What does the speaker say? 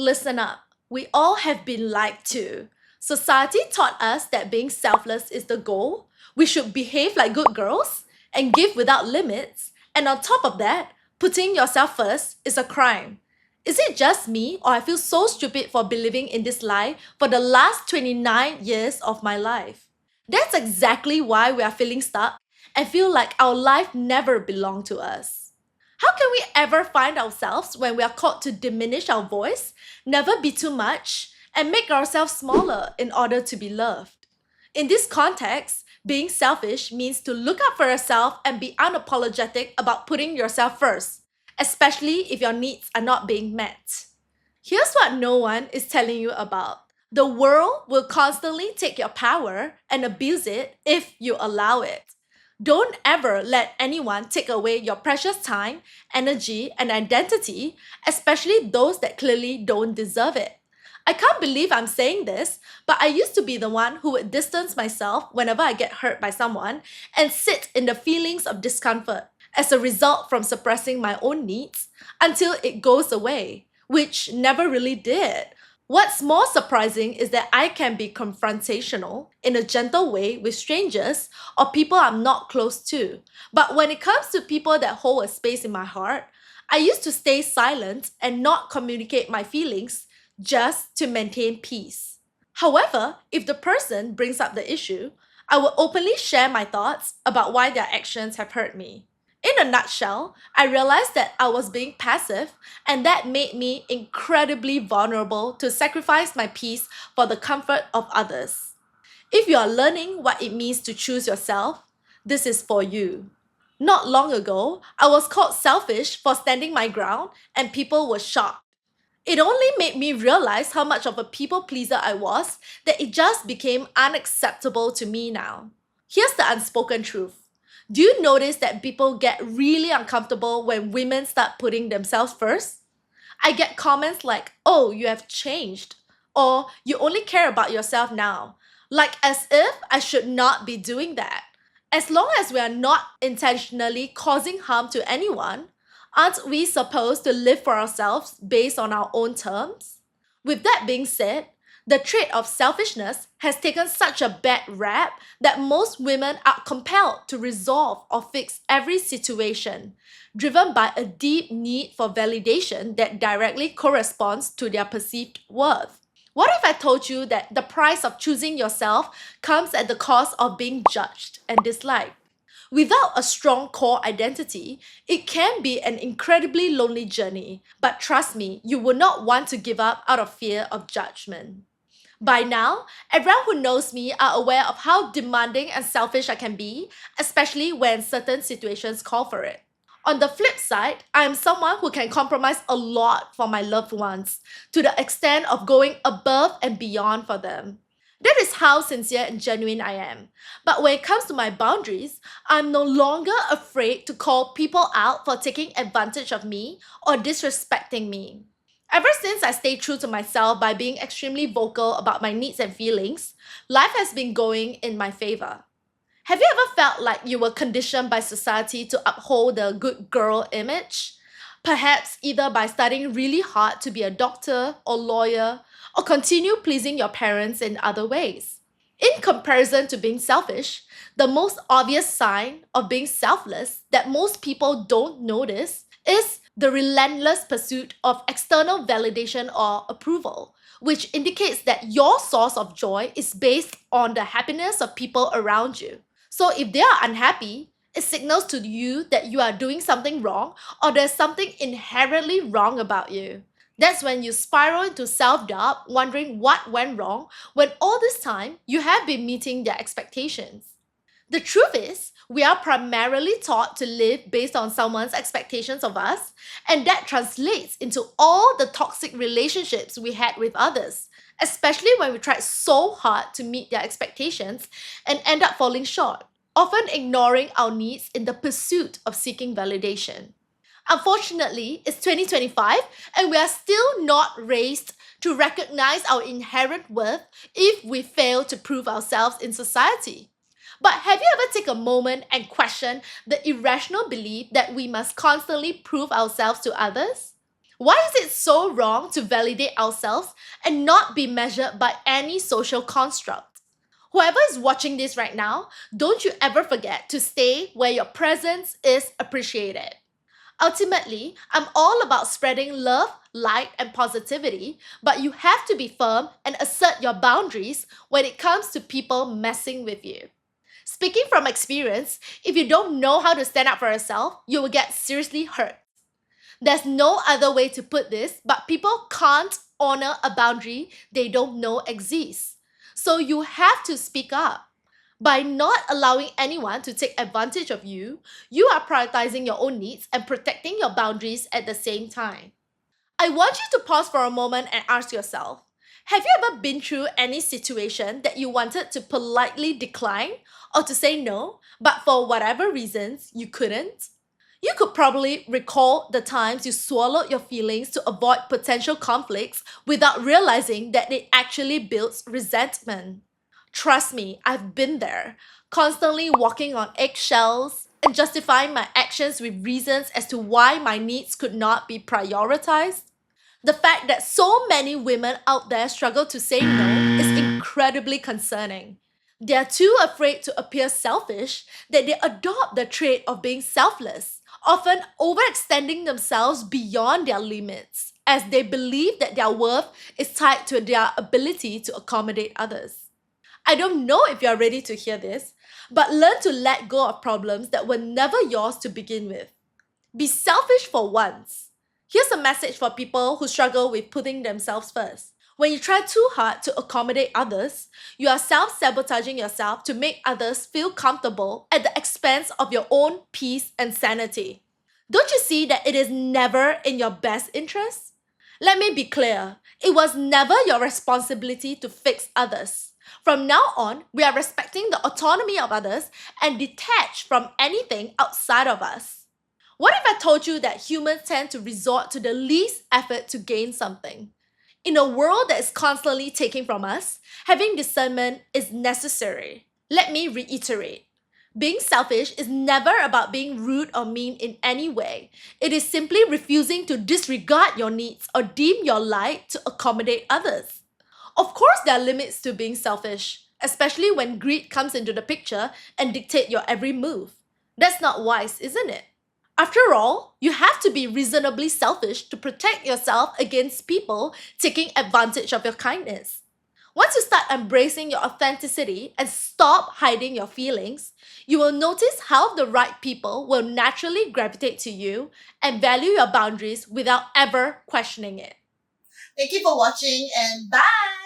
listen up. We all have been lied to. Society taught us that being selfless is the goal. We should behave like good girls and give without limits. And on top of that, putting yourself first is a crime. Is it just me, or I feel so stupid for believing in this lie for the last 29 years of my life? That's exactly why we are feeling stuck and feel like our life never belonged to us. How can we ever find ourselves when we are called to diminish our voice, never be too much, and make ourselves smaller in order to be loved? In this context, being selfish means to look out for yourself and be unapologetic about putting yourself first, especially if your needs are not being met. Here's what no one is telling you about. The world will constantly take your power and abuse it if you allow it. Don't ever let anyone take away your precious time, energy, and identity, especially those that clearly don't deserve it. I can't believe I'm saying this, but I used to be the one who would distance myself whenever I get hurt by someone and sit in the feelings of discomfort as a result from suppressing my own needs until it goes away, which never really did. What's more surprising is that I can be confrontational in a gentle way with strangers or people I'm not close to. But when it comes to people that hold a space in my heart, I used to stay silent and not communicate my feelings just to maintain peace. However, if the person brings up the issue, I will openly share my thoughts about why their actions have hurt me. In a nutshell, I realized that I was being passive, and that made me incredibly vulnerable to sacrifice my peace for the comfort of others. If you are learning what it means to choose yourself, this is for you. Not long ago, I was called selfish for standing my ground, and people were shocked. It only made me realize how much of a people pleaser I was that it just became unacceptable to me now. Here's the unspoken truth. Do you notice that people get really uncomfortable when women start putting themselves first? I get comments like, "Oh, you have changed," or "You only care about yourself now," like as if I should not be doing that. As long as we are not intentionally causing harm to anyone, aren't we supposed to live for ourselves based on our own terms? With that being said, the trait of selfishness has taken such a bad rap that most women are compelled to resolve or fix every situation, driven by a deep need for validation that directly corresponds to their perceived worth. What if I told you that the price of choosing yourself comes at the cost of being judged and disliked? Without a strong core identity, it can be an incredibly lonely journey, but trust me, you will not want to give up out of fear of judgment. By now, everyone who knows me are aware of how demanding and selfish I can be, especially when certain situations call for it. On the flip side, I am someone who can compromise a lot for my loved ones, to the extent of going above and beyond for them. That is how sincere and genuine I am. But when it comes to my boundaries, I'm no longer afraid to call people out for taking advantage of me or disrespecting me. Ever since I stayed true to myself by being extremely vocal about my needs and feelings, life has been going in my favor. Have you ever felt like you were conditioned by society to uphold the good girl image? Perhaps either by studying really hard to be a doctor or lawyer, or continue pleasing your parents in other ways. In comparison to being selfish, the most obvious sign of being selfless that most people don't notice is the relentless pursuit of external validation or approval, which indicates that your source of joy is based on the happiness of people around you. So if they are unhappy, it signals to you that you are doing something wrong or there's something inherently wrong about you. That's when you spiral into self-doubt, wondering what went wrong when all this time you have been meeting their expectations. The truth is, we are primarily taught to live based on someone's expectations of us, and that translates into all the toxic relationships we had with others, especially when we tried so hard to meet their expectations and end up falling short, often ignoring our needs in the pursuit of seeking validation. Unfortunately, it's 2025 and we are still not raised to recognize our inherent worth if we fail to prove ourselves in society. But have you ever taken a moment and questioned the irrational belief that we must constantly prove ourselves to others? Why is it so wrong to validate ourselves and not be measured by any social construct? Whoever is watching this right now, don't you ever forget to stay where your presence is appreciated. Ultimately, I'm all about spreading love, light, and positivity, but you have to be firm and assert your boundaries when it comes to people messing with you. Speaking from experience, if you don't know how to stand up for yourself, you will get seriously hurt. There's no other way to put this, but people can't honor a boundary they don't know exists. So you have to speak up. By not allowing anyone to take advantage of you, you are prioritizing your own needs and protecting your boundaries at the same time. I want you to pause for a moment and ask yourself, have you ever been through any situation that you wanted to politely decline or to say no, but for whatever reasons you couldn't? You could probably recall the times you swallowed your feelings to avoid potential conflicts without realizing that it actually builds resentment. Trust me, I've been there, constantly walking on eggshells and justifying my actions with reasons as to why my needs could not be prioritized. The fact that so many women out there struggle to say no is incredibly concerning. They are too afraid to appear selfish that they adopt the trait of being selfless, often overextending themselves beyond their limits, as they believe that their worth is tied to their ability to accommodate others. I don't know if you're ready to hear this, but learn to let go of problems that were never yours to begin with. Be selfish for once. Here's a message for people who struggle with putting themselves first. When you try too hard to accommodate others, you are self sabotaging yourself to make others feel comfortable at the expense of your own peace and sanity. Don't you see that it is never in your best interest? Let me be clear, it was never your responsibility to fix others. From now on, we are respecting the autonomy of others and detached from anything outside of us. What if I told you that humans tend to resort to the least effort to gain something? In a world that is constantly taking from us, having discernment is necessary. Let me reiterate. Being selfish is never about being rude or mean in any way. It is simply refusing to disregard your needs or dim your light to accommodate others. Of course, there are limits to being selfish, especially when greed comes into the picture and dictate your every move. That's not wise, isn't it? After all, you have to be reasonably selfish to protect yourself against people taking advantage of your kindness. Once you start embracing your authenticity and stop hiding your feelings, you will notice how the right people will naturally gravitate to you and value your boundaries without ever questioning it. Thank you for watching and bye!